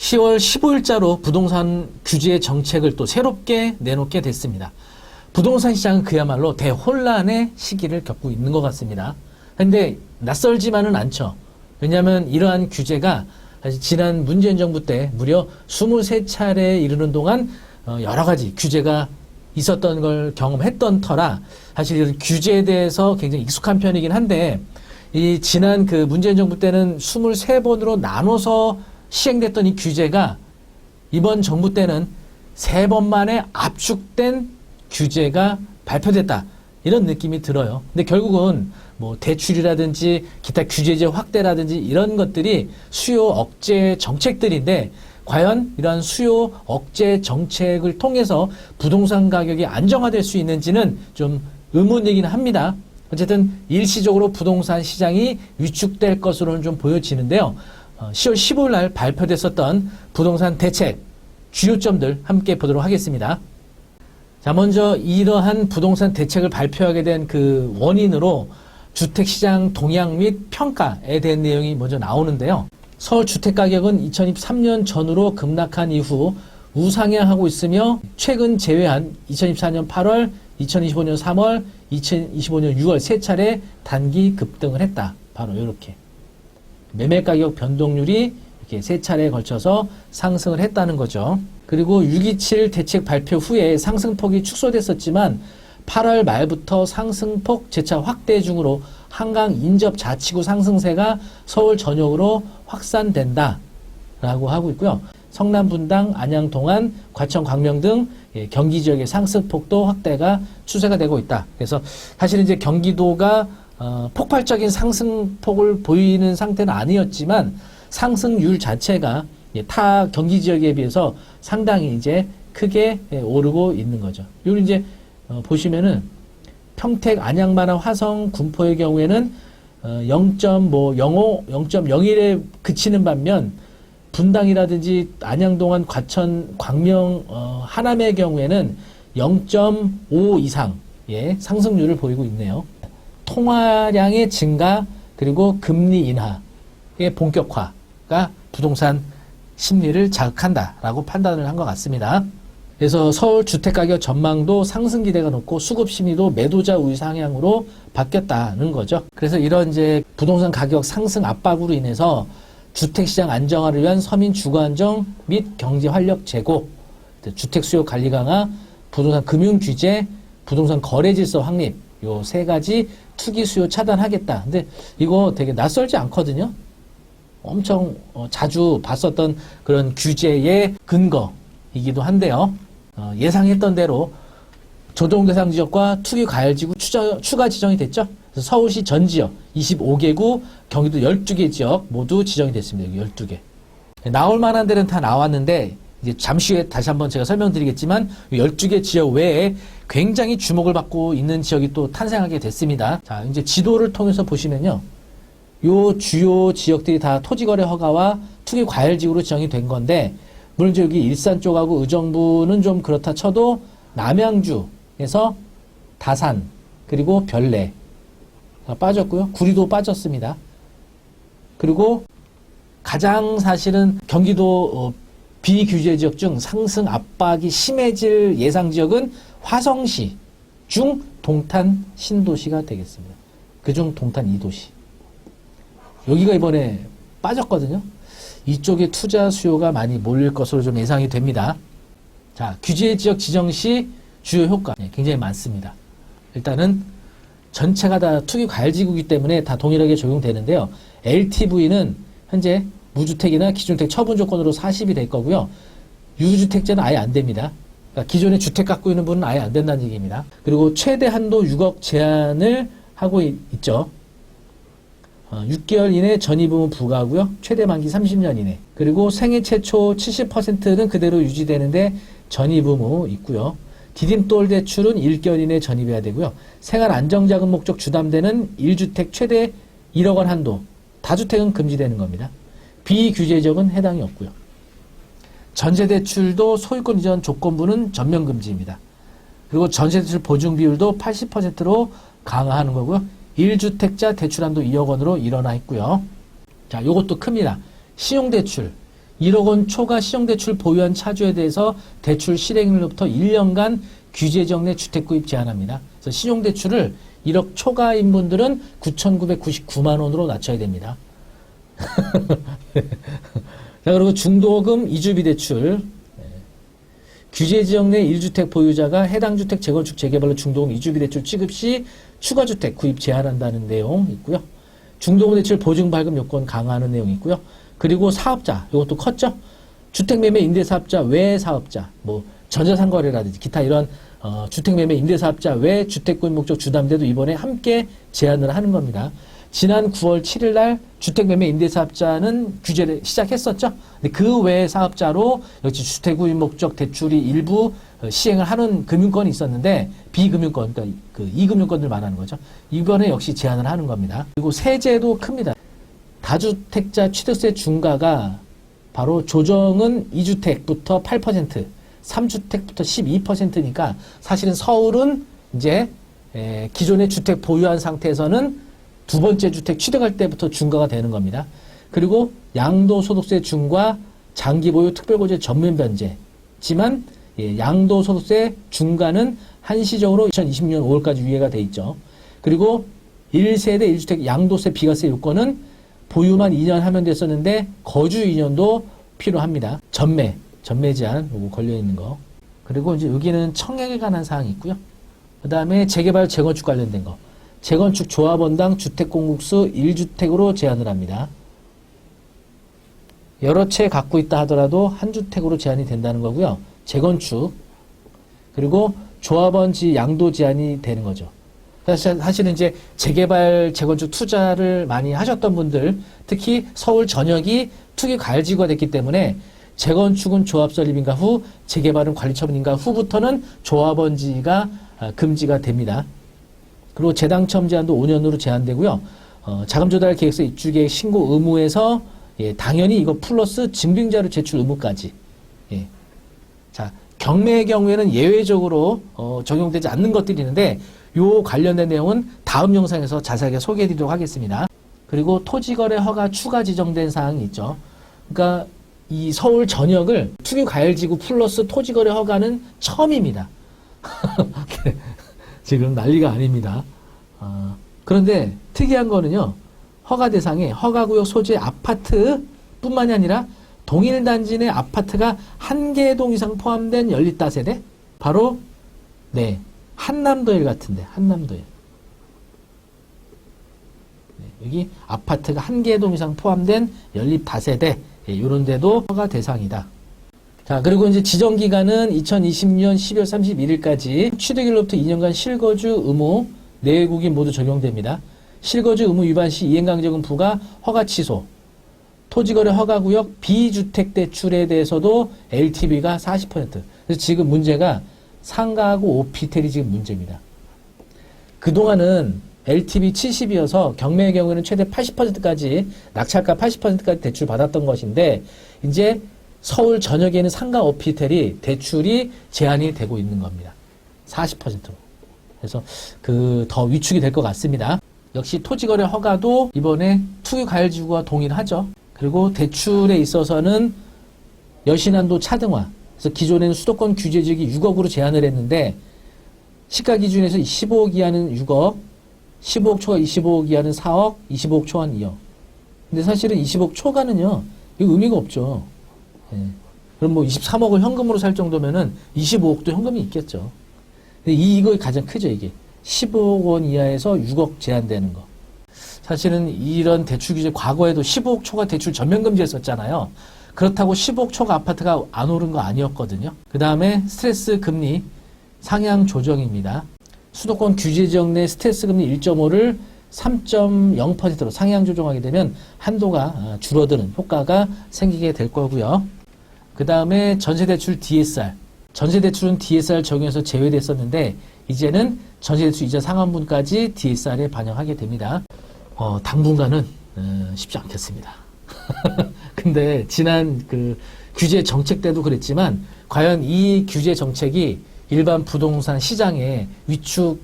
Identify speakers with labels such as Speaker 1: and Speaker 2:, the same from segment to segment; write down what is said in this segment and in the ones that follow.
Speaker 1: 10월 15일자로 부동산 규제 정책을 또 새롭게 내놓게 됐습니다. 부동산 시장은 그야말로 대혼란의 시기를 겪고 있는 것 같습니다. 근데 낯설지만은 않죠. 왜냐하면 이러한 규제가 사실 지난 문재인 정부 때 무려 23차례에 이르는 동안 여러 가지 규제가 있었던 걸 경험했던 터라 사실 이런 규제에 대해서 굉장히 익숙한 편이긴 한데 이 지난 그 문재인 정부 때는 23번으로 나눠서 시행됐던 이 규제가 이번 정부 때는 3번 만에 압축된 규제가 발표됐다. 이런 느낌이 들어요. 근데 결국은 뭐 대출이라든지 기타 규제제 확대라든지 이런 것들이 수요 억제 정책들인데 과연 이러한 수요 억제 정책을 통해서 부동산 가격이 안정화될 수 있는지는 좀 의문이긴 합니다. 어쨌든 일시적으로 부동산 시장이 위축될 것으로는 좀 보여지는데요. 10월 15일 날 발표됐었던 부동산 대책 주요점들 함께 보도록 하겠습니다. 자, 먼저 이러한 부동산 대책을 발표하게 된 그 원인으로 주택시장 동향 및 평가에 대한 내용이 먼저 나오는데요. 서울 주택가격은 2023년 전후로 급락한 이후 우상향하고 있으며 최근 제외한 2024년 8월, 2025년 3월, 2025년 6월 세 차례 단기 급등을 했다. 바로 이렇게. 매매가격 변동률이 이렇게 세 차례에 걸쳐서 상승을 했다는 거죠. 그리고 6.27 대책 발표 후에 상승폭이 축소됐었지만 8월 말부터 상승폭 재차 확대 중으로 한강 인접 자치구 상승세가 서울 전역으로 확산된다 라고 하고 있고요. 성남, 분당, 안양, 동안, 과천, 광명 등 경기 지역의 상승폭도 확대가 추세가 되고 있다. 그래서 사실 이제 경기도가 폭발적인 상승폭을 보이는 상태는 아니었지만 상승률 자체가 타 경기 지역에 비해서 상당히 이제 크게 오르고 있는 거죠. 여기 이제 보시면은 평택, 안양, 만화, 화성, 군포의 경우에는 0.05, 0.01에 그치는 반면 분당이라든지 안양, 동안, 과천, 광명, 하남의 경우에는 0.5 이상의 상승률을 보이고 있네요. 통화량의 증가 그리고 금리 인하의 본격화가 부동산 심리를 자극한다라고 판단을 한 것 같습니다. 그래서 서울 주택가격 전망도 상승 기대가 높고 수급 심리도 매도자 우위 상향으로 바뀌었다는 거죠. 그래서 이런 이제 부동산 가격 상승 압박으로 인해서 주택시장 안정화를 위한 서민 주거 안정 및 경제 활력 제고, 주택 수요 관리 강화, 부동산 금융 규제, 부동산 거래 질서 확립, 요 세 가지 투기 수요 차단하겠다. 근데 이거 되게 낯설지 않거든요. 엄청 자주 봤었던 그런 규제의 근거이기도 한데요. 예상했던 대로 조정 대상 지역과 투기 과열 지구 추가 지정이 됐죠. 그래서 서울시 전 지역 25개구, 경기도 12개 지역 모두 지정이 됐습니다. 여기 12개. 나올 만한 데는 다 나왔는데 이제 잠시 후에 다시 한번 제가 설명드리겠지만 12개 지역 외에 굉장히 주목을 받고 있는 지역이 또 탄생하게 됐습니다. 자, 이제 지도를 통해서 보시면요. 요 주요 지역들이 다 토지거래 허가와 투기 과열지구로 지정이 된 건데 물론 이제 여기 일산 쪽하고 의정부는 좀 그렇다 쳐도 남양주에서 다산 그리고 별내가 빠졌고요. 구리도 빠졌습니다. 그리고 가장 사실은 경기도 비규제 지역 중 상승 압박이 심해질 예상 지역은 화성시 중 동탄 신도시가 되겠습니다. 그중 동탄 2도시. 여기가 이번에 빠졌거든요. 이쪽에 투자 수요가 많이 몰릴 것으로 좀 예상이 됩니다. 자, 규제 지역 지정 시 주요 효과 굉장히 많습니다. 일단은 전체가 다 투기 과열지구이기 때문에 다 동일하게 적용되는데요. LTV는 현재 무주택이나 기준주택 처분 조건으로 40이 될 거고요. 유주택자는 아예 안 됩니다. 그러니까 기존에 주택 갖고 있는 분은 아예 안 된다는 얘기입니다. 그리고 최대 한도 6억 제한을 하고 있죠. 6개월 이내 전입의무 부과하고요. 최대 만기 30년 이내. 그리고 생애 최초 70%는 그대로 유지되는데 전입의무 있고요. 디딤돌 대출은 1개월 이내 전입해야 되고요. 생활 안정자금 목적 주담대는 1주택 최대 1억 원 한도. 다주택은 금지되는 겁니다. 비규제 지역은 해당이 없고요. 전세대출도 소유권 이전 조건부는 전면 금지입니다. 그리고 전세대출 보증 비율도 80%로 강화하는 거고요. 1주택자 대출한도 2억 원으로 일어나 있고요. 자, 요것도 큽니다. 신용대출 1억 원 초과 시정대출 보유한 차주에 대해서 대출 실행일로부터 1년간 규제지역 내 주택구입 제한합니다. 그래서 신용대출을 1억 초과인 분들은 9,999만 원으로 낮춰야 됩니다. 자, 그리고 중도금 이주비 대출. 규제지역 내 1주택 보유자가 해당 주택 재건축 재개발로 중도금 이주비 대출 취급 시 추가주택 구입 제한한다는 내용 있고요. 중도금 대출 보증 발급 요건 강화하는 내용이 있고요. 그리고 사업자, 이것도 컸죠? 주택매매 임대사업자 외 사업자, 뭐 전자상거래라든지 기타 이런 주택매매 임대사업자 외 주택구입 목적 주담대도 이번에 함께 제한을 하는 겁니다. 지난 9월 7일 날 주택매매 임대사업자는 규제를 시작했었죠. 근데 그 외 사업자로 역시 주택구입 목적 대출이 일부 시행을 하는 금융권이 있었는데 비금융권, 그러니까 그 이금융권들 말하는 거죠. 이번에 역시 제한을 하는 겁니다. 그리고 세제도 큽니다. 다주택자 취득세 중과가 바로 조정은 2주택부터 8%, 3주택부터 12%니까 사실은 서울은 이제 기존의 주택 보유한 상태에서는 두 번째 주택 취득할 때부터 중과가 되는 겁니다. 그리고 양도소득세 중과 장기보유 특별고제 전면 변제지만 양도소득세 중과는 한시적으로 2020년 5월까지 유예가 돼 있죠. 그리고 1세대 1주택 양도세 비과세 요건은 보유만 2년 하면 됐었는데 거주 2년도 필요합니다. 전매 제한 요거 걸려 있는 거. 그리고 이제 여기는 청약에 관한 사항이 있고요. 그 다음에 재개발 재건축 관련된 거. 재건축 조합원당 주택공급수 1주택으로 제한을 합니다. 여러 채 갖고 있다 하더라도 한 주택으로 제한이 된다는 거고요. 재건축 그리고 조합원지 양도 제한이 되는 거죠. 사실은 이제 재개발 재건축 투자를 많이 하셨던 분들, 특히 서울 전역이 투기 과열지구가 됐기 때문에 재건축은 조합 설립인가 후, 재개발은 관리처분인가 후부터는 조합원지가 금지가 됩니다. 그리고 재당첨 제한도 5년으로 제한되고요. 자금조달 계획서 입주계획 신고 의무에서 당연히 이거 플러스 증빙자료 제출 의무까지. 자, 경매의 경우에는 예외적으로 적용되지 않는 것들이 있는데 요 관련된 내용은 다음 영상에서 자세하게 소개해드리도록 하겠습니다. 그리고 토지거래 허가 추가 지정된 사항이 있죠. 그러니까 이 서울 전역을 투기과열지구 플러스 토지거래 허가는 처음입니다. 지금 난리가 아닙니다. 그런데 특이한 거는요. 허가 대상에 허가구역 소재 아파트뿐만이 아니라 동일 단지 내 아파트가 한 개의 동 이상 포함된 연립다세대? 바로 한남도일 같은데 한남도일. 여기 아파트가 한 개의 동 이상 포함된 연립다세대 이런 데도 허가 대상이다. 자, 그리고 이제 지정기간은 2020년 12월 31일까지 취득일로부터 2년간 실거주 의무 내외국인 모두 적용됩니다. 실거주 의무 위반 시 이행강제금 부과 허가 취소, 토지거래 허가구역 비주택 대출에 대해서도 LTV가 40%. 그래서 지금 문제가 상가하고 오피텔이 지금 문제입니다. 그동안은 LTV 70이어서 경매의 경우에는 최대 80%까지 낙찰가 80%까지 대출 받았던 것인데 이제 서울 전역에는 상가 오피텔이 대출이 제한이 되고 있는 겁니다. 40%로. 그래서 더 위축이 될 것 같습니다. 역시 토지거래 허가도 이번에 투기과열지구와 동일하죠. 그리고 대출에 있어서는 여신한도 차등화. 그래서 기존에는 수도권 규제지역이 6억으로 제한을 했는데 시가 기준에서 15억 이하는 6억, 15억 초과 25억 이하는 4억, 25억 초과는 2억. 근데 사실은 20억 초과는요, 이거 의미가 없죠. 그럼 뭐 23억을 현금으로 살 정도면은 25억도 현금이 있겠죠. 근데 이거 가장 크죠, 이게. 15억 원 이하에서 6억 제한되는 거. 사실은 이런 대출 규제 과거에도 15억 초과 대출 전면금지했었잖아요. 그렇다고 15억 초과 아파트가 안 오른 거 아니었거든요. 그 다음에 스트레스 금리 상향 조정입니다. 수도권 규제 지역 내 스트레스 금리 1.5를 3.0%로 상향 조정하게 되면 한도가 줄어드는 효과가 생기게 될 거고요. 그 다음에 전세대출 DSR. 전세대출은 DSR 적용해서 제외됐었는데 이제는 전세대출 이자 상환분까지 DSR에 반영하게 됩니다. 당분간은 쉽지 않겠습니다. 근데 지난 그 규제 정책 때도 그랬지만 과연 이 규제 정책이 일반 부동산 시장에 위축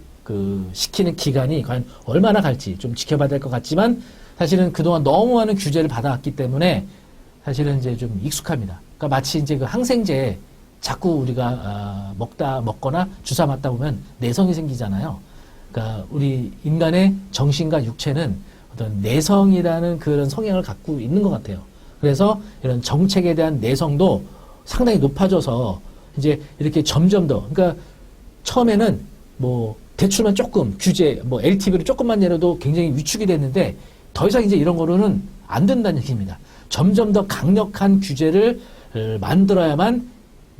Speaker 1: 시키는 기간이 과연 얼마나 갈지 좀 지켜봐야 될 것 같지만 사실은 그동안 너무 많은 규제를 받아왔기 때문에 사실은 이제 좀 익숙합니다. 그러니까 마치 이제 그 항생제 자꾸 우리가 먹거나 주사 맞다 보면 내성이 생기잖아요. 그러니까 우리 인간의 정신과 육체는 어떤 내성이라는 그런 성향을 갖고 있는 것 같아요. 그래서 이런 정책에 대한 내성도 상당히 높아져서 이제 이렇게 점점 더, 그러니까 처음에는 뭐 대출만 조금 규제, 뭐 LTV를 조금만 내려도 굉장히 위축이 됐는데 더 이상 이제 이런 거로는 안 된다는 얘기입니다. 점점 더 강력한 규제를 만들어야만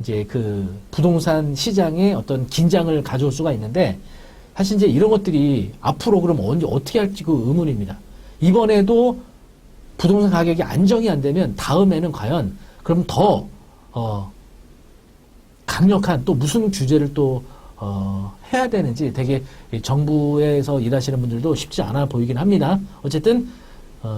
Speaker 1: 이제 그 부동산 시장에 어떤 긴장을 가져올 수가 있는데 사실 이제 이런 것들이 앞으로 그럼 언제 어떻게 할지 그 의문입니다. 이번에도 부동산 가격이 안정이 안 되면 다음에는 과연 그럼 더 강력한 또 무슨 규제를 또 해야 되는지 되게 정부에서 일하시는 분들도 쉽지 않아 보이긴 합니다. 어쨌든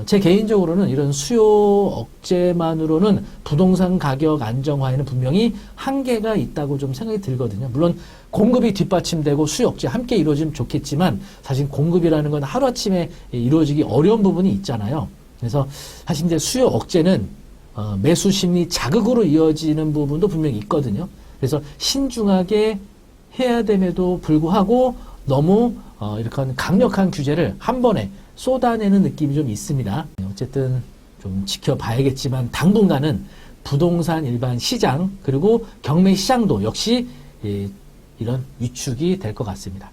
Speaker 1: 제 개인적으로는 이런 수요 억제만으로는 부동산 가격 안정화에는 분명히 한계가 있다고 좀 생각이 들거든요. 물론 공급이 뒷받침되고 수요 억제 함께 이루어지면 좋겠지만 사실 공급이라는 건 하루아침에 이루어지기 어려운 부분이 있잖아요. 그래서 사실 이제 수요 억제는 매수 심리 자극으로 이어지는 부분도 분명히 있거든요. 그래서 신중하게 해야 됨에도 불구하고 너무 이렇게 강력한 규제를 한 번에 쏟아내는 느낌이 좀 있습니다. 어쨌든 좀 지켜봐야겠지만 당분간은 부동산 일반 시장 그리고 경매 시장도 역시 이런 위축이 될 것 같습니다.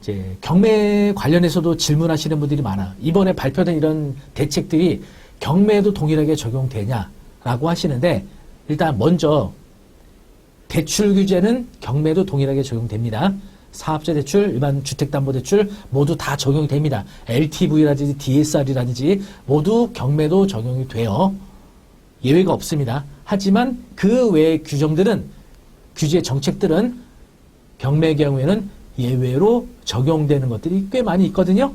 Speaker 1: 이제 경매 관련해서도 질문하시는 분들이 많아. 이번에 발표된 이런 대책들이 경매에도 동일하게 적용되냐라고 하시는데 일단 먼저 대출 규제는 경매도 동일하게 적용됩니다. 사업자 대출, 일반 주택담보대출 모두 다 적용이 됩니다. LTV라든지 DSR이라든지 모두 경매도 적용이 돼요. 예외가 없습니다. 하지만 그 외의 규정들은 규제 정책들은 경매의 경우에는 예외로 적용되는 것들이 꽤 많이 있거든요.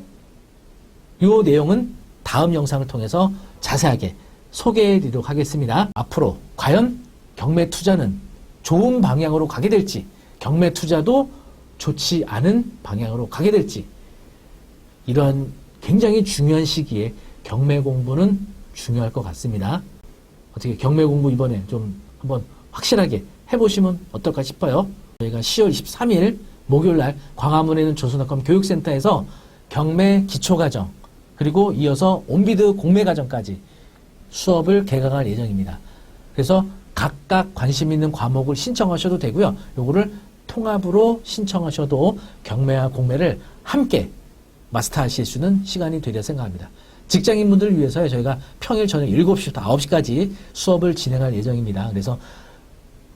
Speaker 1: 이 내용은 다음 영상을 통해서 자세하게 소개해 드리도록 하겠습니다. 앞으로 과연 경매 투자는 좋은 방향으로 가게 될지, 경매 투자도 좋지 않은 방향으로 가게 될지, 이러한 굉장히 중요한 시기에 경매 공부는 중요할 것 같습니다. 어떻게 경매 공부 이번에 좀 한번 확실하게 해보시면 어떨까 싶어요. 저희가 10월 23일 목요일날 광화문에 있는 조선학점 교육센터에서 경매 기초과정 그리고 이어서 온비드 공매과정까지 수업을 개강할 예정입니다. 그래서 각각 관심 있는 과목을 신청하셔도 되고요. 요거를 통합으로 신청하셔도 경매와 공매를 함께 마스터하실 수 있는 시간이 되리라 생각합니다. 직장인분들을 위해서 저희가 평일 저녁 7시부터 9시까지 수업을 진행할 예정입니다. 그래서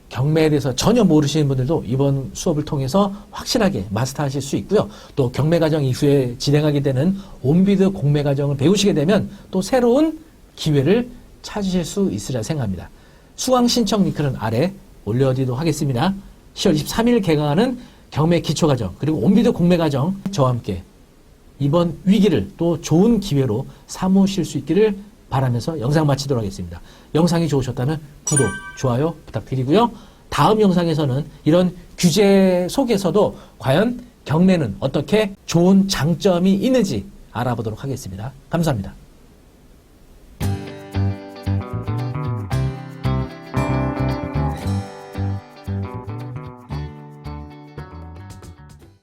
Speaker 1: 경매에 대해서 전혀 모르시는 분들도 이번 수업을 통해서 확실하게 마스터하실 수 있고요. 또 경매 과정 이후에 진행하게 되는 온비드 공매 과정을 배우시게 되면 또 새로운 기회를 찾으실 수 있으리라 생각합니다. 수강 신청 링크는 아래 올려드리도록 하겠습니다. 10월 23일 개강하는 경매 기초과정 그리고 온비드 공매과정 저와 함께 이번 위기를 또 좋은 기회로 삼으실 수 있기를 바라면서 영상 마치도록 하겠습니다. 영상이 좋으셨다면 구독, 좋아요 부탁드리고요. 다음 영상에서는 이런 규제 속에서도 과연 경매는 어떻게 좋은 장점이 있는지 알아보도록 하겠습니다. 감사합니다.